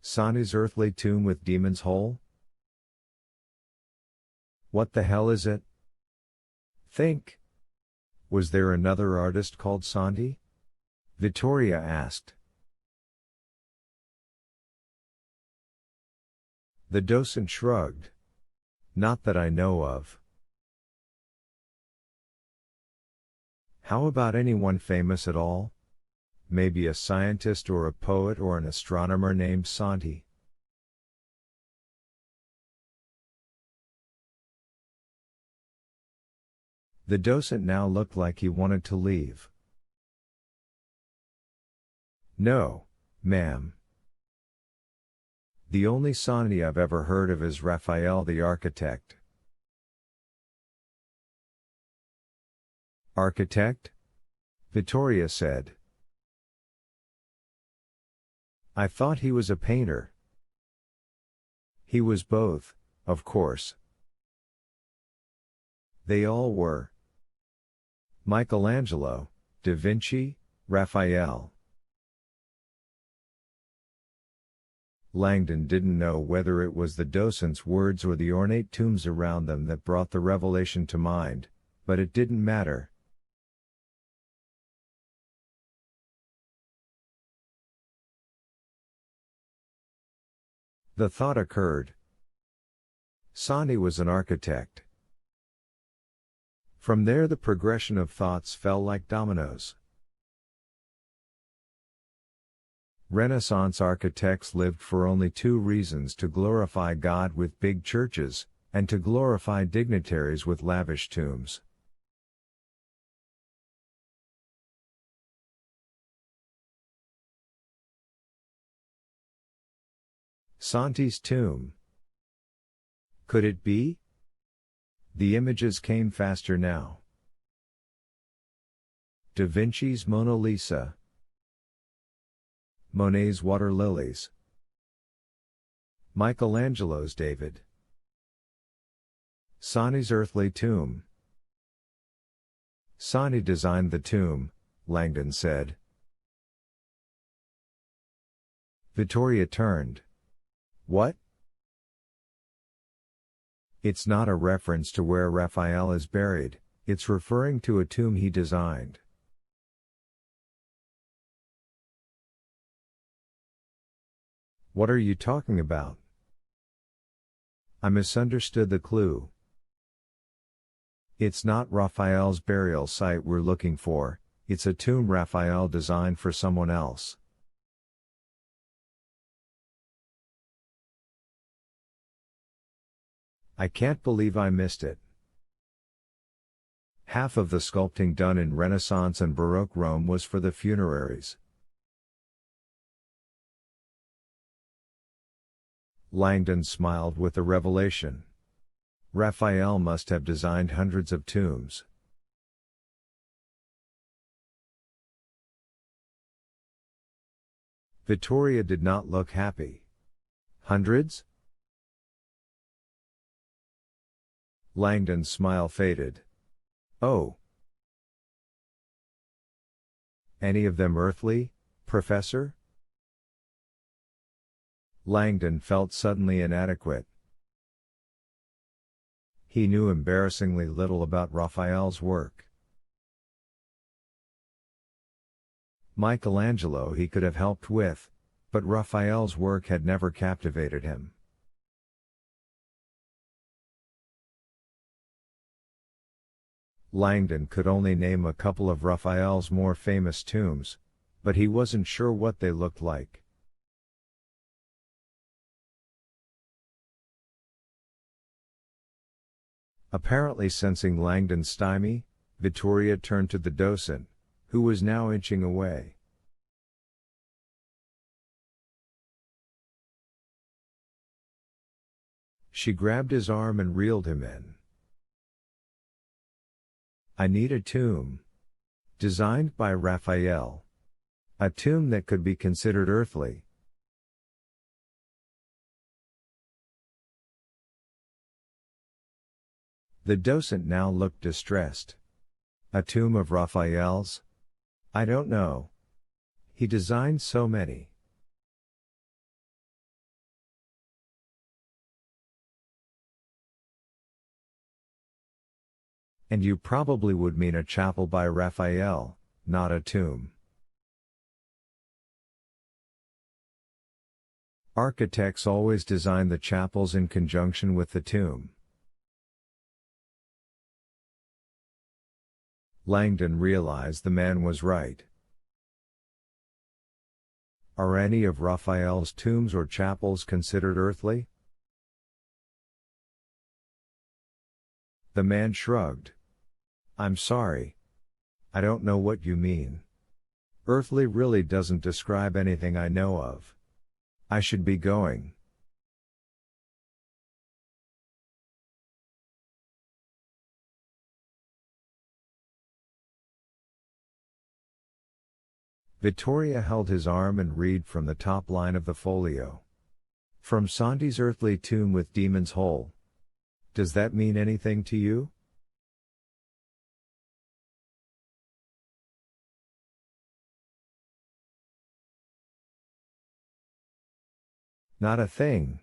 Santi's earthly tomb with demon's hole? What the hell is it? Think. Was there another artist called Santi? Vittoria asked. The docent shrugged. Not that I know of. How about anyone famous at all? Maybe a scientist or a poet or an astronomer named Santi. The docent now looked like he wanted to leave. No, ma'am. The only Santi I've ever heard of is Raphael the architect. Architect? Vittoria said. I thought he was a painter. He was both, of course. They all were. Michelangelo, Da Vinci, Raphael. Langdon didn't know whether it was the docent's words or the ornate tombs around them that brought the revelation to mind, but it didn't matter. The thought occurred. Santi was an architect. From there the progression of thoughts fell like dominoes. Renaissance architects lived for only two reasons: to glorify God with big churches, and to glorify dignitaries with lavish tombs. Santi's tomb. Could it be? The images came faster now. Da Vinci's Mona Lisa. Monet's water lilies. Michelangelo's David. Santi's earthly tomb. Santi designed the tomb, Langdon said. Vittoria turned. What? It's not a reference to where Raphael is buried, it's referring to a tomb he designed. What are you talking about? I misunderstood the clue. It's not Raphael's burial site we're looking for, it's a tomb Raphael designed for someone else. I can't believe I missed it. Half of the sculpting done in Renaissance and Baroque Rome was for the funeraries. Langdon smiled with the revelation. Raphael must have designed hundreds of tombs. Vittoria did not look happy. Hundreds? Langdon's smile faded. Oh. Any of them earthly, Professor? Langdon felt suddenly inadequate. He knew embarrassingly little about Raphael's work. Michelangelo he could have helped with, but Raphael's work had never captivated him. Langdon could only name a couple of Raphael's more famous tombs, but he wasn't sure what they looked like. Apparently sensing Langdon's stymie, Vittoria turned to the docent, who was now inching away. She grabbed his arm and reeled him in. I need a tomb. Designed by Raphael. A tomb that could be considered earthly. The docent now looked distressed. A tomb of Raphael's? I don't know. He designed so many. And you probably would mean a chapel by Raphael, not a tomb. Architects always design the chapels in conjunction with the tomb. Langdon realized the man was right. Are any of Raphael's tombs or chapels considered earthly? The man shrugged. I'm sorry. I don't know what you mean. Earthly really doesn't describe anything I know of. I should be going. Vittoria held his arm and read from the top line of the folio. From Sandi's earthly tomb with Demon's Hole. Does that mean anything to you? Not a thing.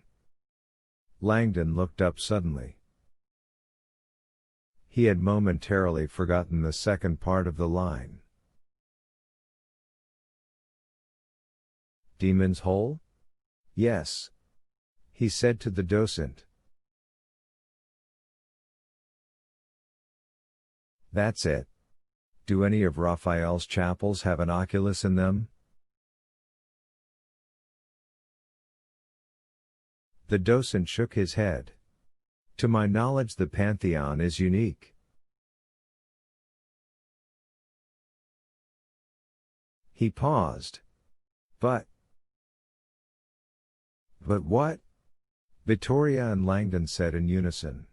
Langdon looked up suddenly. He had momentarily forgotten the second part of the line. Demon's Hole? Yes. He said to the docent. That's it. Do any of Raphael's chapels have an oculus in them? The docent shook his head. To my knowledge, the Pantheon is unique. He paused. But what? Vittoria and Langdon said in unison.